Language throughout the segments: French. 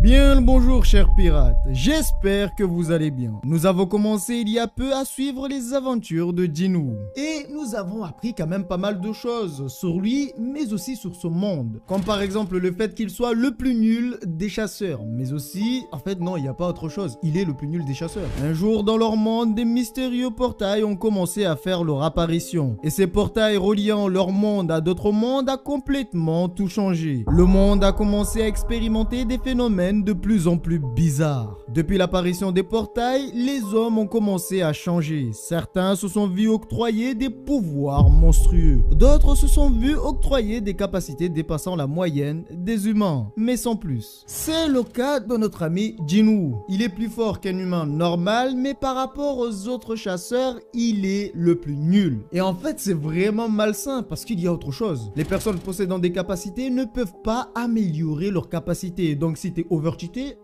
Bien le bonjour chers pirates, j'espère que vous allez bien. Nous avons commencé il y a peu à suivre les aventures de Jinwoo. Et nous avons appris quand même pas mal de choses sur lui, mais aussi sur son monde. Comme par exemple le fait qu'il soit le plus nul des chasseurs. Mais aussi, en fait non, il n'y a pas autre chose, il est le plus nul des chasseurs. Un jour dans leur monde, des mystérieux portails ont commencé à faire leur apparition. Et ces portails reliant leur monde à d'autres mondes a complètement tout changé. Le monde a commencé à expérimenter des phénomènes de plus en plus bizarres. Depuis l'apparition des portails, les hommes ont commencé à changer. Certains se sont vus octroyer des pouvoirs monstrueux. D'autres se sont vus octroyer des capacités dépassant la moyenne des humains, mais sans plus. C'est le cas de notre ami Jinwoo. Il est plus fort qu'un humain normal, mais par rapport aux autres chasseurs, il est le plus nul. Et en fait, c'est vraiment malsain parce qu'il y a autre chose. Les personnes possédant des capacités ne peuvent pas améliorer leurs capacités. Donc si t'es overcheaté,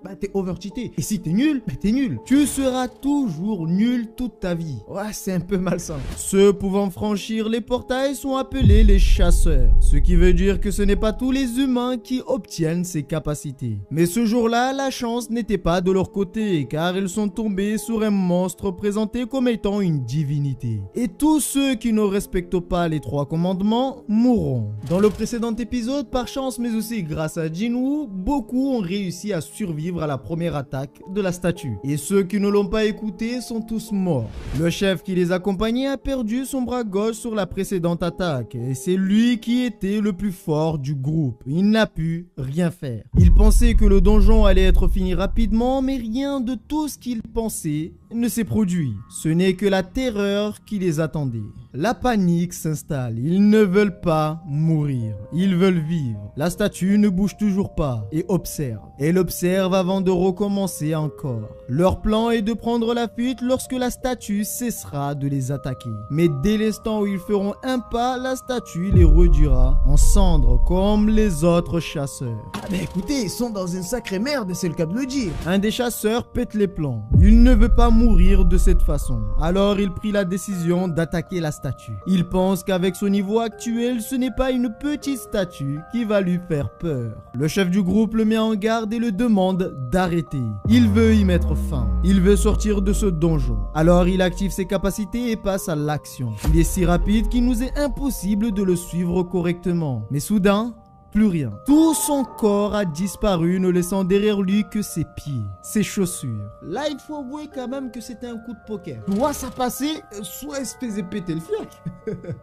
bah t'es overcheaté. Et si t'es nul, bah t'es nul. Tu seras toujours nul toute ta vie. Ouais, c'est un peu malsain. Ceux pouvant franchir les portails sont appelés les chasseurs. Ce qui veut dire que ce n'est pas tous les humains qui obtiennent ces capacités. Mais ce jour-là, la chance n'était pas de leur côté, car ils sont tombés sur un monstre présenté comme étant une divinité. Et tous ceux qui ne respectent pas les 3 commandements mourront. Dans le précédent épisode, par chance mais aussi grâce à Jinwoo, beaucoup ont réussi à survivre à la première attaque de la statue. Et ceux qui ne l'ont pas écouté sont tous morts. Le chef qui les accompagnait a perdu son bras gauche sur la précédente attaque. Et c'est lui qui était le plus fort du groupe. Il n'a pu rien faire. Il pensait que le donjon allait être fini rapidement, mais rien de tout ce qu'il pensait ne s'est produit. Ce n'est que la terreur qui les attendait. La panique s'installe. Ils ne veulent pas mourir. Ils veulent vivre. La statue ne bouge toujours pas et observe. Elle observe avant de recommencer encore. Leur plan est de prendre la fuite lorsque la statue cessera de les attaquer. Mais dès l'instant où ils feront un pas, la statue les réduira en cendres comme les autres chasseurs. Ah mais écoutez, ils sont dans une sacrée merde, c'est le cas de le dire. Un des chasseurs pète les plans. Il ne veut pas mourir de cette façon. Alors il prit la décision d'attaquer la statue. Il pense qu'avec son niveau actuel, ce n'est pas une petite statue qui va lui faire peur. Le chef du groupe le met en garde et le demande d'arrêter. Il veut y mettre fin. Il veut sortir de ce donjon. Alors il active ses capacités et passe à l'action. Il est si rapide qu'il nous est impossible de le suivre correctement. Mais soudain, plus rien. Tout son corps a disparu, ne laissant derrière lui que ses pieds, ses chaussures. Là, il faut avouer quand même que c'était un coup de poker. Soit ça passait, soit il se faisait péter le fiac.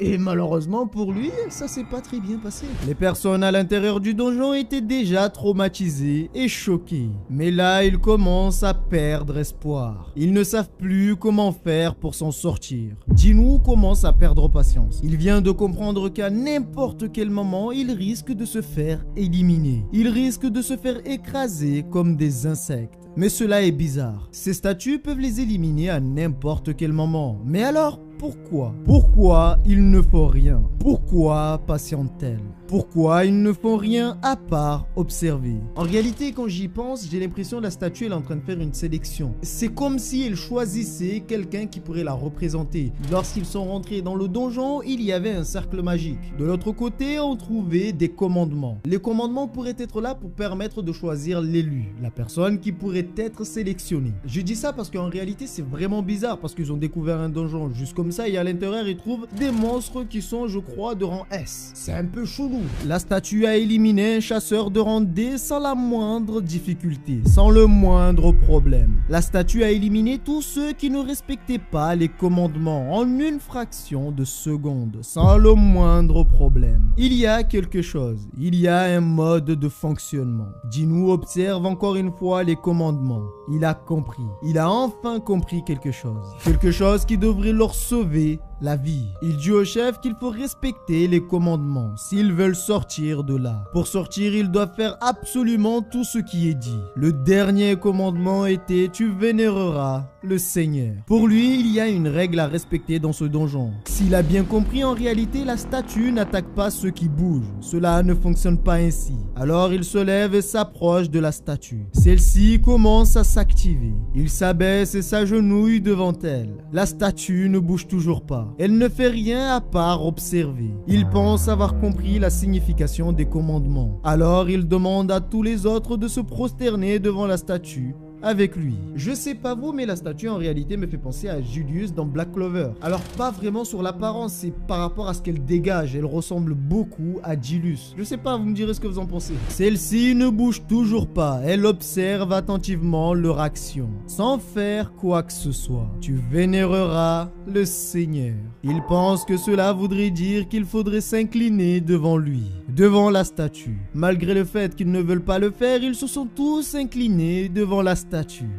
Et malheureusement pour lui, ça s'est pas très bien passé. Les personnes à l'intérieur du donjon étaient déjà traumatisées et choquées. Mais là, ils commencent à perdre espoir. Ils ne savent plus comment faire pour s'en sortir. Jinwoo commence à perdre patience. Il vient de comprendre qu'à n'importe quel moment, il risque de se faire éliminer. Il risque de se faire écraser comme des insectes. Mais cela est bizarre. Ces statues peuvent les éliminer à n'importe quel moment. Mais alors, pourquoi? Pourquoi ils ne font rien? Pourquoi patientent-elles? Pourquoi ils ne font rien à part observer? En réalité, quand j'y pense, j'ai l'impression que la statue elle est en train de faire une sélection. C'est comme si elle choisissait quelqu'un qui pourrait la représenter. Lorsqu'ils sont rentrés dans le donjon, il y avait un cercle magique. De l'autre côté, on trouvait des commandements. Les commandements pourraient être là pour permettre de choisir l'élu, la personne qui pourrait être sélectionnée. Je dis ça parce qu'en réalité, c'est vraiment bizarre parce qu'ils ont découvert un donjon juste comme ça et à l'intérieur, ils trouvent des monstres qui sont, je crois, de rang S. C'est un peu chelou. La statue a éliminé un chasseur de rang D sans la moindre difficulté, sans le moindre problème. La statue a éliminé tous ceux qui ne respectaient pas les commandements en une fraction de seconde, sans le moindre problème. Il y a quelque chose, il y a un mode de fonctionnement. Jinwoo observe encore une fois les commandements. Il a compris, il a enfin compris quelque chose qui devrait leur sauver la vie. Il dit au chef qu'il faut respecter les commandements s'ils veulent sortir de là. Pour sortir, ils doivent faire absolument tout ce qui est dit. Le dernier commandement était « Tu vénéreras le Seigneur ». Pour lui, il y a une règle à respecter dans ce donjon. S'il a bien compris, en réalité, la statue n'attaque pas ceux qui bougent. Cela ne fonctionne pas ainsi. Alors il se lève et s'approche de la statue. Celle-ci commence à s'activer. Il s'abaisse et s'agenouille devant elle. La statue ne bouge toujours pas. pas. Elle ne fait rien à part observer. Il pense avoir compris la signification des commandements. Alors il demande à tous les autres de se prosterner devant la statue avec lui. Je sais pas vous, mais la statue en réalité me fait penser à Julius dans Black Clover. Alors pas vraiment sur l'apparence, c'est par rapport à ce qu'elle dégage. Elle ressemble beaucoup à Julius. Je sais pas, vous me direz ce que vous en pensez. Celle-ci ne bouge toujours pas. Elle observe attentivement leur action, sans faire quoi que ce soit. Tu vénéreras le Seigneur. Il pense que cela voudrait dire qu'il faudrait s'incliner devant lui, devant la statue. Malgré le fait qu'ils ne veulent pas le faire, ils se sont tous inclinés devant la statue.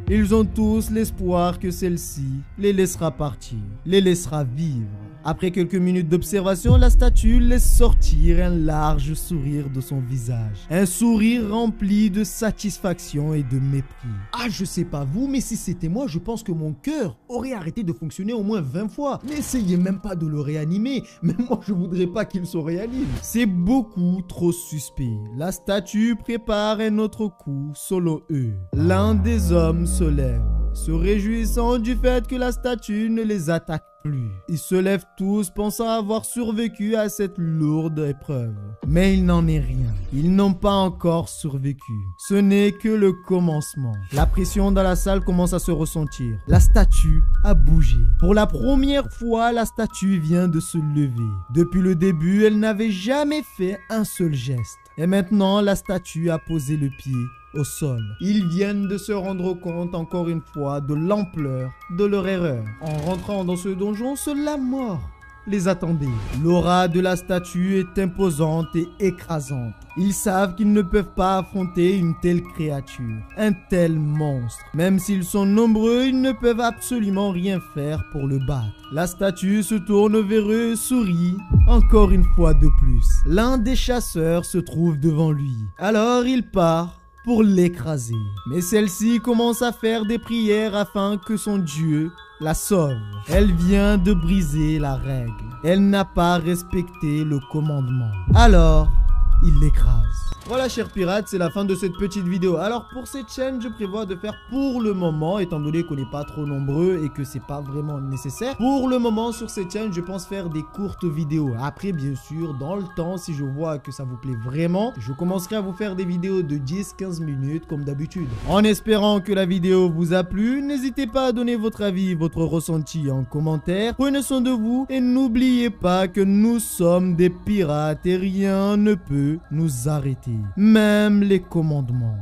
Ils ont tous l'espoir que celle-ci les laissera partir, les laissera vivre. Après quelques minutes d'observation, la statue laisse sortir un large sourire de son visage. Un sourire rempli de satisfaction et de mépris. Ah, je sais pas vous, mais si c'était moi, je pense que mon cœur aurait arrêté de fonctionner au moins 20 fois. N'essayez même pas de le réanimer. Même moi, je voudrais pas qu'il se réanime. C'est beaucoup trop suspect. La statue prépare un autre coup solo eux. L'un des hommes se lève, se réjouissant du fait que la statue ne les attaque plus. Ils se lèvent tous pensant avoir survécu à cette lourde épreuve. Mais il n'en est rien. Ils n'ont pas encore survécu. Ce n'est que le commencement. La pression dans la salle commence à se ressentir. La statue a bougé. Pour la première fois, la statue vient de se lever. Depuis le début, elle n'avait jamais fait un seul geste. Et maintenant, la statue a posé le pied au sol. Ils viennent de se rendre compte encore une fois de l'ampleur de leur erreur. En rentrant dans ce donjon, seule la mort les attendait. L'aura de la statue est imposante et écrasante. Ils savent qu'ils ne peuvent pas affronter une telle créature, un tel monstre. Même s'ils sont nombreux, ils ne peuvent absolument rien faire pour le battre. La statue se tourne vers eux et sourit encore une fois de plus. L'un des chasseurs se trouve devant lui. Alors il part pour l'écraser. Mais celle-ci commence à faire des prières afin que son Dieu la sauve. Elle vient de briser la règle. Elle n'a pas respecté le commandement. Alors, il l'écrase. Voilà chers pirates, c'est la fin de cette petite vidéo. Alors pour cette chaîne, je prévois de faire pour le moment, étant donné qu'on n'est pas trop nombreux et que c'est pas vraiment nécessaire. Pour le moment sur cette chaîne, je pense faire des courtes vidéos. Après bien sûr, dans le temps, si je vois que ça vous plaît vraiment, je commencerai à vous faire des vidéos de 10-15 minutes comme d'habitude. En espérant que la vidéo vous a plu, n'hésitez pas à donner votre avis, votre ressenti en commentaire. Prenez soin de vous et n'oubliez pas que nous sommes des pirates et rien ne peut nous arrêter. Même les commandements.